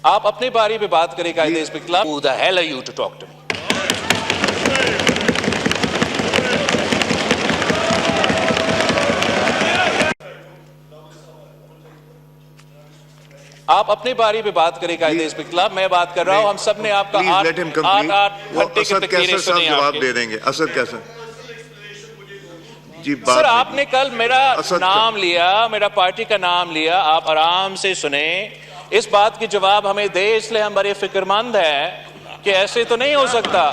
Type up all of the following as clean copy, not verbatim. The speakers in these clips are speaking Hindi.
आप अपनी बारी पे बात करें कायदे इस पे खिलाफ। Who the hell are you to talk to me? आप अपनी बारी पे बात करें कायदे इस पे खिलाफ। मैं बात कर रहा हूं, हम सब ने आपका 8 घंटे की तकरीरें सुनी जवाब दे देंगे। असद कैसा जी बात सर, आपने कल मेरा नाम लिया, मेरा पार्टी का नाम लिया, आप आराम से सुने। इस बात की जवाब हमें दे, इसलिए हम बड़े फिक्रमंद हैं कि ऐसे तो नहीं हो सकता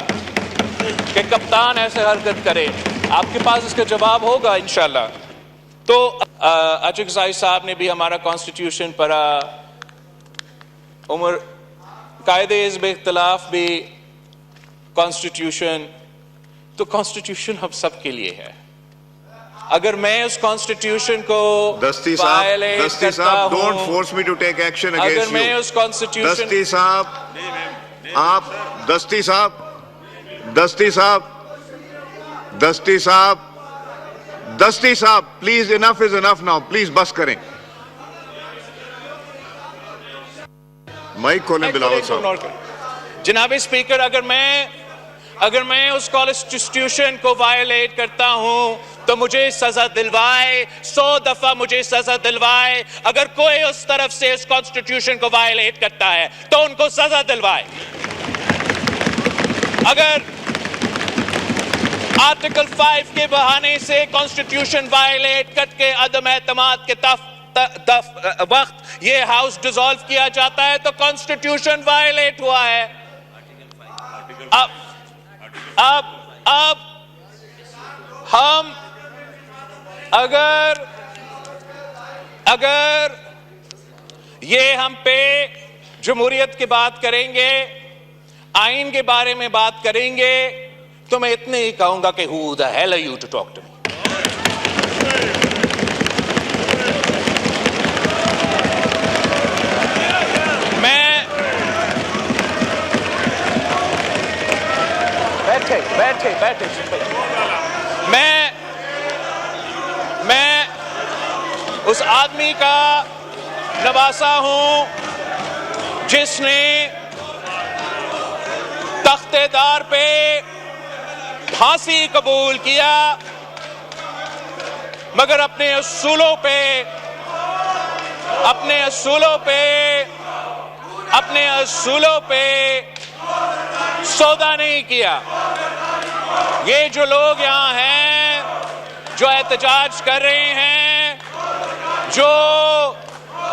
कि कप्तान ऐसे हरकत करे। आपके पास इसका जवाब होगा इंशाल्लाह। तो अचक साई साहब ने भी हमारा कॉन्स्टिट्यूशन पढ़ा, उमर कायदे इस इख्तिलाफ भी कॉन्स्टिट्यूशन, तो कॉन्स्टिट्यूशन हम सब के लिए है। अगर मैं उस कॉन्स्टिट्यूशन को वायलेट करता हूं, don't force me to take action against you. अगर मैं उस कॉन्स्टिट्यूशन, दस्ती साहब, आप दस्ती साहब please, enough is enough now, please बस करें। माइक खोलें बिलावल साहब। जनाब स्पीकर, अगर मैं उस कॉन्स्टिट्यूशन को वायलेट करता हूं तो मुझे सजा दिलवाए, 100 दफा मुझे सजा दिलवाए। अगर कोई उस तरफ से उस कॉन्स्टिट्यूशन को वायलेट करता है तो उनको सजा दिलवाए। अगर आर्टिकल 5 के बहाने से कॉन्स्टिट्यूशन वायलेट करके अदम एतमाद के वक्त ये हाउस डिसॉल्व किया जाता है तो कॉन्स्टिट्यूशन वायलेट हुआ है। अब हम अगर ये हम पे जमहूरियत की बात करेंगे, आइन के बारे में बात करेंगे, तो मैं इतने ही कहूंगा कि who the hell are you to talk to me? बैठे मैं उस आदमी का नवासा हूं जिसने तख्तेदार पे फांसी कबूल किया, मगर अपने असूलों पे सौदा नहीं किया। ये जो लोग यहां हैं, जो एहतजाज कर रहे हैं, जो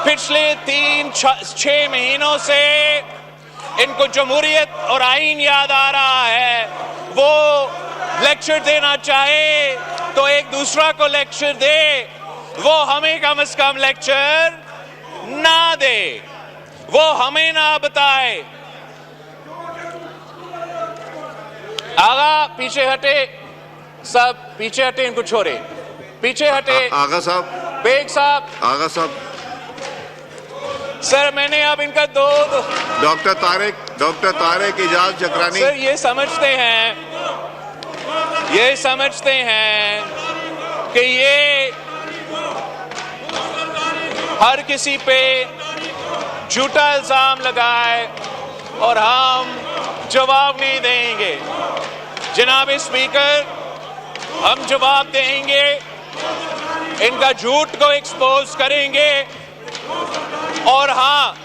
पिछले 3-6 महीनों से इनको जमहूरियत और आइन याद आ रहा है, वो लेक्चर देना चाहे तो एक दूसरा को लेक्चर दे, वो हमें कम से कम लेक्चर ना दे, वो हमें ना बताए। आगा पीछे हटे, सब पीछे हटे, इनको छोड़े, पीछे हटे। आगा साहब, बेग साहब, आगा साहब, सर मैंने अब इनका डॉक्टर तारिक इजाज जकरानी सर ये समझते हैं कि ये हर किसी पे झूठा इल्जाम लगाए और हम जवाब नहीं देंगे। जनाब स्पीकर, हम जवाब देंगे, इनका झूठ को एक्सपोज करेंगे। और हाँ,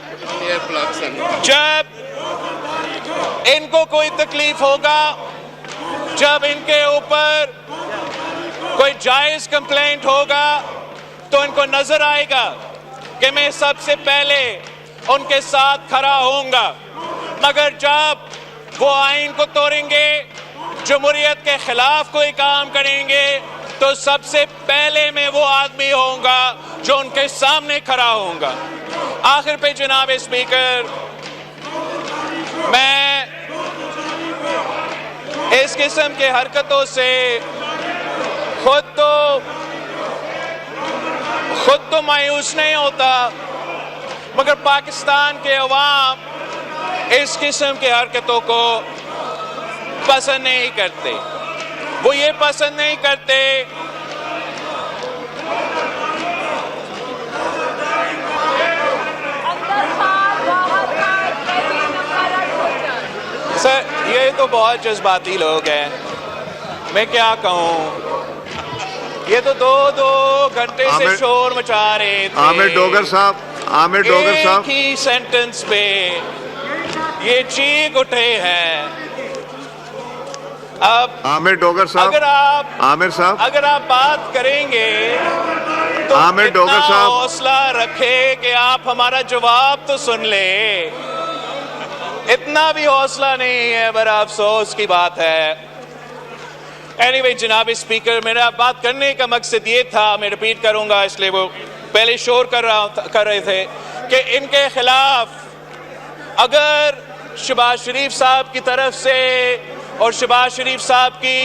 जब इनको कोई तकलीफ होगा, जब इनके ऊपर कोई जायज कंप्लेंट होगा, तो इनको नजर आएगा कि मैं सबसे पहले उनके साथ खड़ा होऊंगा। मगर जब वो आइन को तोड़ेंगे, जमहूरियत के खिलाफ कोई काम करेंगे, तो सबसे पहले मैं वो आदमी होऊंगा जो उनके सामने खड़ा होऊंगा। आखिर पे जनाब स्पीकर, मैं इस किस्म के हरकतों से खुद तो मायूस नहीं होता, मगर पाकिस्तान के अवाम इस किस्म के हरकतों को पसंद नहीं करते। वो ये पसंद नहीं करते सर ये तो बहुत जज्बाती लोग हैं, मैं क्या कहूँ। ये तो दो घंटे से आमिर- शोर मचा रहे थे। आमिर डोगर साहब, आमिर डोगर साहब, एक ही सेंटेंस पे ये चीख उठे हैं। अब आमिर डोगर साहब, आमिर साहब, अगर आप बात करेंगे तो आमिर डोगर इतना साहब। हौसला रखे कि आप हमारा जवाब तो सुन ले। इतना भी हौसला नहीं है, बड़ा अफसोस की बात है। एनीवे जनाब स्पीकर, मेरा बात करने का मकसद ये था, मैं रिपीट करूंगा इसलिए वो पहले शोर कर रहे थे कि इनके खिलाफ अगर शहबाज शरीफ साहब की तरफ से और शहबाज शरीफ साहब की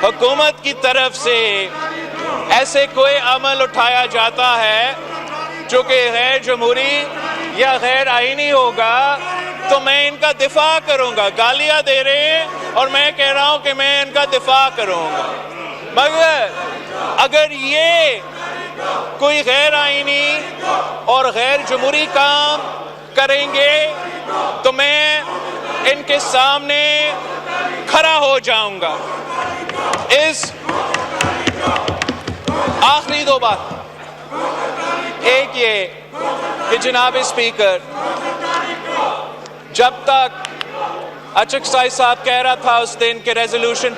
हुकूमत की तरफ से ऐसे कोई अमल उठाया जाता है जो कि गैर जमहूरी या गैर आईनी होगा तो मैं इनका दिफा करूंगा। गालियां दे रहे हैं और मैं कह रहा हूं कि मैं इनका दिफा करूंगा। मगर अगर ये कोई गैर आईनी और गैर जमहूरी काम करेंगे तो मैं इनके सामने खड़ा हो जाऊंगा। इस आखिरी दो बात, एक ये कि जनाब स्पीकर, जब तक अचकसाई साहब कह रहा था उस दिन के रेजोल्यूशन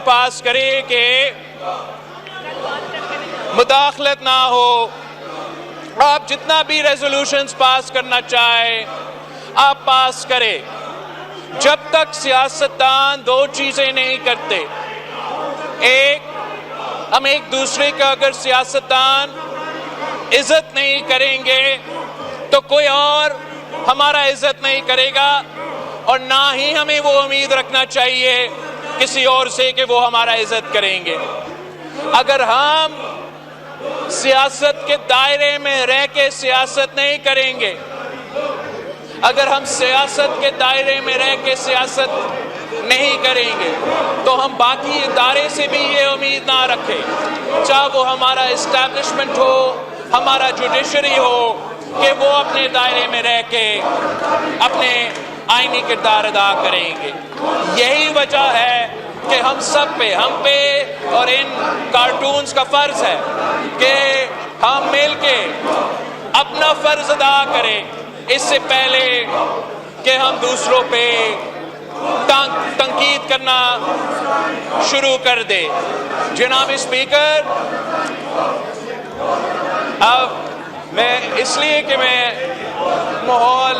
पास करे कि मुदाखलत ना हो, आप जितना भी रेजोल्यूशंस पास करना चाहे आप पास करें। जब तक सियासतदान दो चीजें नहीं करते, एक, हम एक दूसरे का अगर सियासतदान इज्जत नहीं करेंगे तो कोई और हमारा इज्जत नहीं करेगा और ना ही हमें वो उम्मीद रखना चाहिए किसी और से कि वो हमारा इज्जत करेंगे। अगर हम सियासत के दायरे में रह के सियासत नहीं करेंगे, अगर हम सियासत के दायरे में रह के सियासत नहीं करेंगे तो हम बाकी इदारे से भी ये उम्मीद ना रखें, चाहे वो हमारा इस्टेब्लिशमेंट हो, हमारा जुडिशरी हो, कि वो अपने दायरे में रह के अपने आईनी किरदार अदा करेंगे। यही वजह है कि हम सब पे, हम पे और इन कार्टून्स का फर्ज है कि हम मिलके अपना फर्ज अदा करें इससे पहले कि हम दूसरों पे तंकीद करना शुरू कर दे। जनाब स्पीकर, अब मैं इसलिए कि मैं माहौल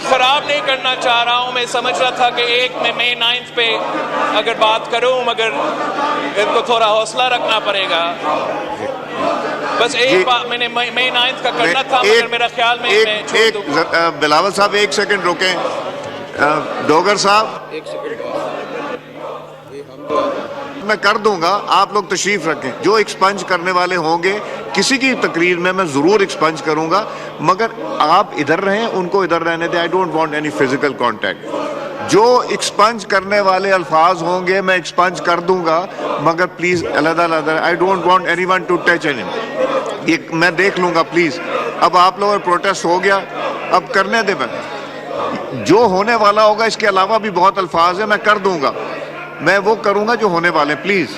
ख़राब नहीं करना चाह रहा हूँ, मैं समझ रहा था कि एक मैं मई 9 पे अगर बात करूँ, मगर इनको थोड़ा हौसला रखना पड़ेगा। बस एक बात मैंने मई 9 का करना था, मगर मेरा ख्याल में मैं छोड़ दूँ। बिलावल साहब एक सेकंड रुकें। डोगर साहब, एक सेकंड, मैं कर दूंगा, आप लोग तशरीफ रखें। जो एक्सपंज करने वाले होंगे किसी की तकरीर में मैं जरूर एक्सपंज करूंगा, मगर आप इधर रहें, उनको इधर रहने दें। आई don't want any physical contact. जो एक्सपंज करने वाले अल्फाज होंगे मैं एक्सपंज कर दूंगा, मगर प्लीज अलग-अलग, I don't want anyone to touch anyone. ये मैं देख लूंगा प्लीज। अब आप लोगों का प्रोटेस्ट हो गया, अब करने दे। मैं जो होने वाला होगा इसके अलावा भी बहुत अल्फाज है, मैं कर दूंगा, मैं वो करूंगा जो होने वाले। प्लीज